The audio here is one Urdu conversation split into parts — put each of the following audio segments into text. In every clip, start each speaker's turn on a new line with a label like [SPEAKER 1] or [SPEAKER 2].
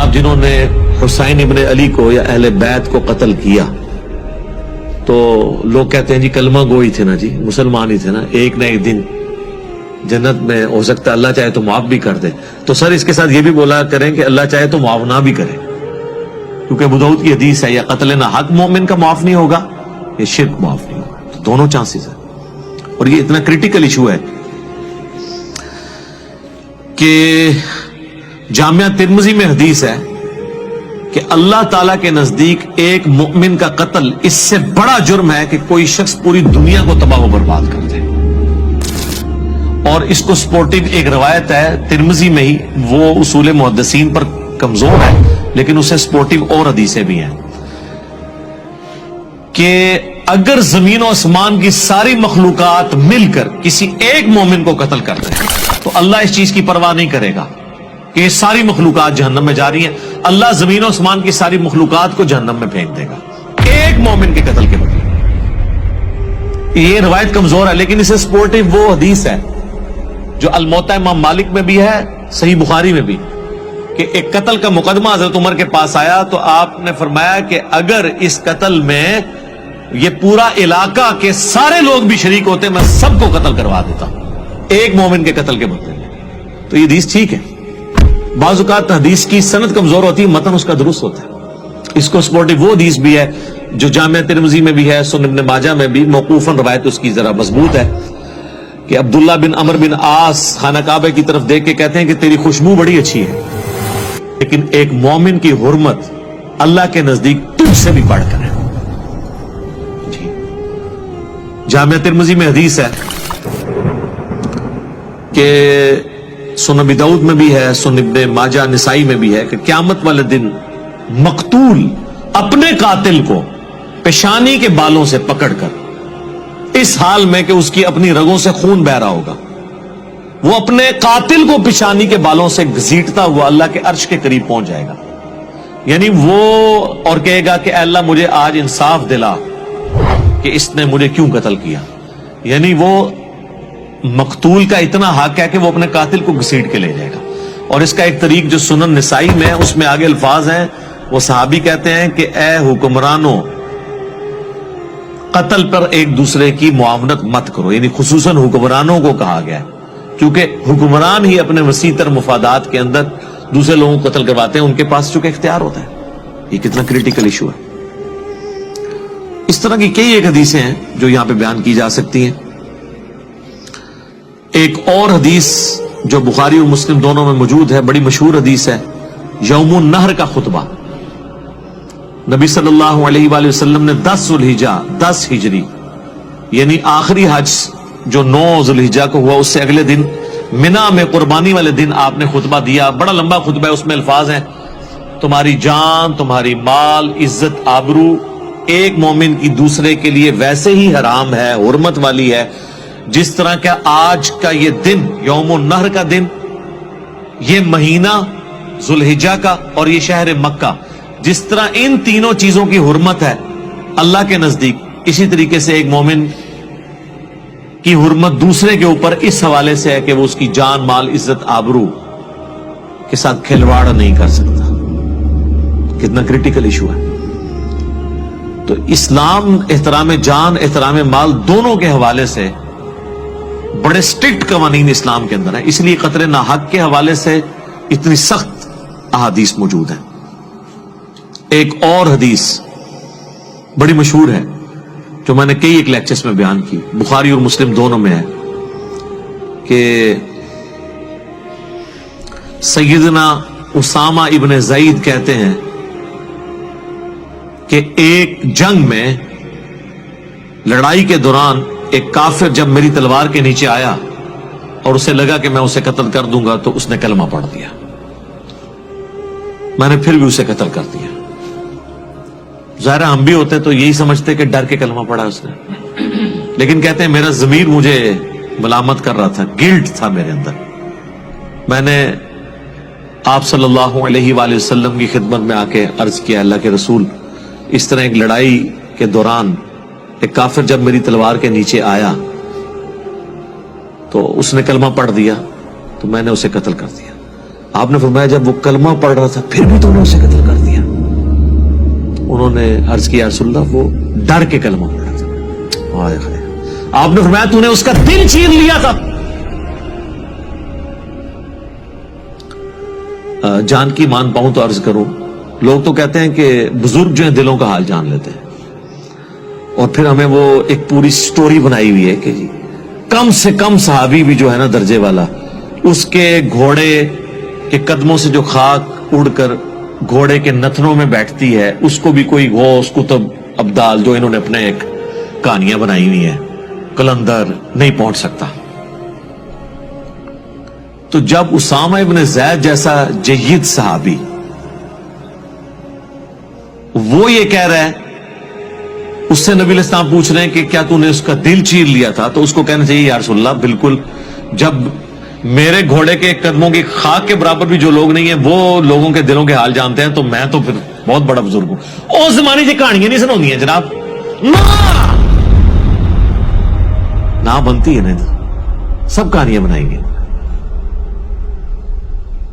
[SPEAKER 1] اب جنہوں نے حسین ابن علی کو یا اہل بیت کو قتل کیا تو لوگ کہتے ہیں جی کلمہ گوئی تھے نا، جی مسلمان ہی تھے نا، ایک نہ ایک دن جنت میں ہو سکتا ہے اللہ چاہے تو معاف بھی کر دے. تو سر اس کے ساتھ یہ بھی بولا کریں کہ اللہ چاہے تو معاف نہ بھی کرے، کیونکہ ابو داؤد کی حدیث ہے یا قتل نہ حق مومن کا معاف نہیں ہوگا یا شرک معاف نہیں ہوگا. تو دونوں چانسز ہیں. اور یہ اتنا کریٹیکل ایشو ہے کہ جامعہ ترمذی میں حدیث ہے کہ اللہ تعالیٰ کے نزدیک ایک مومن کا قتل اس سے بڑا جرم ہے کہ کوئی شخص پوری دنیا کو تباہ و برباد کر دے. اور اس کو سپورٹنگ ایک روایت ہے ترمذی میں ہی، وہ اصول محدثین پر کمزور ہے لیکن اسے سپورٹنگ اور حدیثیں بھی ہیں کہ اگر زمین و آسمان کی ساری مخلوقات مل کر کسی ایک مومن کو قتل کر دیں تو اللہ اس چیز کی پرواہ نہیں کرے گا کہ یہ ساری مخلوقات جہنم میں جا رہی ہیں. اللہ زمین و آسمان کی ساری مخلوقات کو جہنم میں پھینک دے گا ایک مومن کے قتل کے بدلے. یہ روایت کمزور ہے لیکن اسے سپورٹنگ وہ حدیث ہے جو الموطا امام مالک میں بھی ہے، صحیح بخاری میں بھی، کہ ایک قتل کا مقدمہ حضرت عمر کے پاس آیا تو آپ نے فرمایا کہ اگر اس قتل میں یہ پورا علاقہ کے سارے لوگ بھی شریک ہوتے میں سب کو قتل کروا دیتا ایک مومن کے قتل کے بدلے میں. تو یہ حدیث ٹھیک ہے. بعض اوقات حدیث کی سند کمزور ہوتی ہے، متن اس کا درست ہوتا ہے. اس کو سپورٹنگ وہ حدیث بھی ہے جو جامعہ ترمذی میں بھی ہے، سنن ابن ماجہ میں بھی موقوفاً روایت اس کی ذرا مضبوط ہے کہ عبداللہ بن عمر بن عاص خانہ کعبہ کی طرف دیکھ کے کہتے ہیں کہ تیری خوشبو بڑی اچھی ہے لیکن ایک مومن کی حرمت اللہ کے نزدیک تجھ سے بھی بڑھ کر ہے. جی جامعہ ترمذی میں حدیث ہے کہ سنن ابی داؤد میں بھی ہے، سنن ابن ماجہ نسائی میں بھی ہے کہ قیامت والے دن مقتول اپنے قاتل کو پیشانی کے بالوں سے پکڑ کر اس حال میں کہ اس کی اپنی رگوں سے خون بہ رہا ہوگا، وہ اپنے قاتل کو پیشانی کے بالوں سے گھسیٹتا ہوا اللہ کے عرش کے قریب پہنچ جائے گا. یعنی وہ اور کہے گا کہ اے اللہ مجھے آج انصاف دلا کہ اس نے مجھے کیوں قتل کیا. یعنی وہ مقتول کا اتنا حق ہے کہ وہ اپنے قاتل کو گھسیٹ کے لے جائے گا. اور اس کا ایک طریق جو سنن نسائی میں ہے اس میں آگے الفاظ ہیں، وہ صحابی کہتے ہیں کہ اے حکمرانوں قتل پر ایک دوسرے کی معاونت مت کرو. یعنی خصوصاً حکمرانوں کو کہا گیا ہے کیونکہ حکمران ہی اپنے وسیع تر مفادات کے اندر دوسرے لوگوں کو قتل کرواتے ہیں، ان کے پاس چونکہ اختیار ہوتا ہے. یہ کتنا کریٹیکل ایشو ہے. اس طرح کی کئی ایک حدیثیں ہیں جو یہاں پہ بیان کی جا سکتی ہیں. ایک اور حدیث جو بخاری اور مسلم دونوں میں موجود ہے، بڑی مشہور حدیث ہے، یوم النحر کا خطبہ. نبی صلی اللہ علیہ وآلہ وسلم نے 10 ذوالحجہ 10 ہجری یعنی آخری حج جو 9 ذوالحجہ کو ہوا اس سے اگلے دن منا میں قربانی والے دن آپ نے خطبہ دیا. بڑا لمبا خطبہ ہے، اس میں الفاظ ہیں تمہاری جان، تمہاری مال، عزت، آبرو ایک مومن کی دوسرے کے لیے ویسے ہی حرام ہے، حرمت والی ہے جس طرح کا آج کا یہ دن یوم النحر کا دن، یہ مہینہ ذوالحجہ کا اور یہ شہر مکہ، جس طرح ان تینوں چیزوں کی حرمت ہے اللہ کے نزدیک، اسی طریقے سے ایک مومن کی حرمت دوسرے کے اوپر اس حوالے سے ہے کہ وہ اس کی جان، مال، عزت، آبرو کے ساتھ کھلواڑ نہیں کر سکتا. کتنا کریٹیکل ایشو ہے. تو اسلام احترام جان، احترام مال دونوں کے حوالے سے بڑے سٹرکٹ قوانین اسلام کے اندر ہیں. اس لیے قتل ناحق کے حوالے سے اتنی سخت احادیث موجود ہیں. ایک اور حدیث بڑی مشہور ہے جو میں نے کئی ایک لیکچرز میں بیان کی، بخاری اور مسلم دونوں میں ہے کہ سیدنا اسامہ ابن زید کہتے ہیں کہ ایک جنگ میں لڑائی کے دوران ایک کافر جب میری تلوار کے نیچے آیا اور اسے لگا کہ میں اسے قتل کر دوں گا تو اس نے کلمہ پڑھ دیا. میں نے پھر بھی اسے قتل کر دیا. ظاہر ہم بھی ہوتے تو یہی سمجھتے کہ ڈر کے کلمہ پڑھا اس نے، لیکن کہتے ہیں میرا ضمیر مجھے ملامت کر رہا تھا، گلٹ تھا میرے اندر. میں نے آپ صلی اللہ علیہ وآلہ وسلم کی خدمت میں آ کے عرض کیا، اللہ کے رسول اس طرح ایک لڑائی کے دوران ایک کافر جب میری تلوار کے نیچے آیا تو اس نے کلمہ پڑھ دیا تو میں نے اسے قتل کر دیا. آپ نے فرمایا جب وہ کلمہ پڑھ رہا تھا پھر بھی تو نے اسے قتل کر دیا. انہوں نے عرض کیا رسول اللہ وہ ڈر کے کلمہ پڑھ رہا تھا. آپ نے فرمایا تو نے اس کا دل چیر لیا تھا. جان کی مان پاؤں تو عرض کروں, لوگ تو کہتے ہیں کہ بزرگ جو ہیں دلوں کا حال جان لیتے ہیں, اور پھر ہمیں وہ ایک پوری سٹوری بنائی ہوئی ہے کہ جی کم سے کم صحابی بھی جو ہے نا درجے والا, اس کے گھوڑے کے قدموں سے جو خاک اڑ کر گھوڑے کے نتنوں میں بیٹھتی ہے اس کو بھی کوئی غوث کتب ابدال جو انہوں نے اپنے ایک کہانیاں بنائی ہوئی ہیں کلندر نہیں پہنچ سکتا. تو جب اسامہ ابن زید جیسا جید صحابی وہ یہ کہہ رہا ہے, اس سے نبی علیہ السلام پوچھ رہے ہیں کہ کیا تو نے اس کا دل چیر لیا تھا, تو اس کو کہنا چاہیے یا رسول اللہ بالکل, جب میرے گھوڑے کے قدموں کی خاک کے برابر بھی جو لوگ نہیں ہیں وہ لوگوں کے دلوں کے حال جانتے ہیں تو میں تو پھر بہت بڑا بزرگ ہوں. اس زمانے کی کہانیاں نہیں سناؤں ہیں جناب, نہ بنتی ہے نہیں, سب کہانیاں بنائیں گے.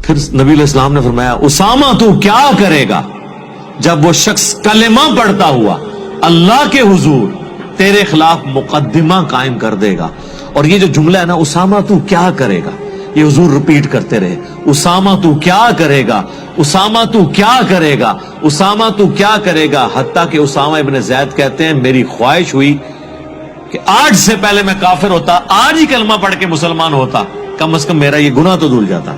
[SPEAKER 1] پھر نبی علیہ السلام نے فرمایا اسامہ تو کیا کرے گا جب وہ شخص کلمہ پڑھتا ہوا اللہ کے حضور تیرے خلاف مقدمہ قائم کر دے گا. اور یہ جو جملہ ہے نا اسامہ تو کیا کرے گا, یہ حضور ریپیٹ کرتے رہے, اسامہ تو کیا کرے گا, اسامہ تو کیا کرے گا, اسامہ تو کیا کرے گا, حتیٰ کہ اسامہ ابن زید کہتے ہیں میری خواہش ہوئی کہ آج سے پہلے میں کافر ہوتا, آج ہی کلمہ پڑھ کے مسلمان ہوتا, کم از کم میرا یہ گناہ تو دھل جاتا.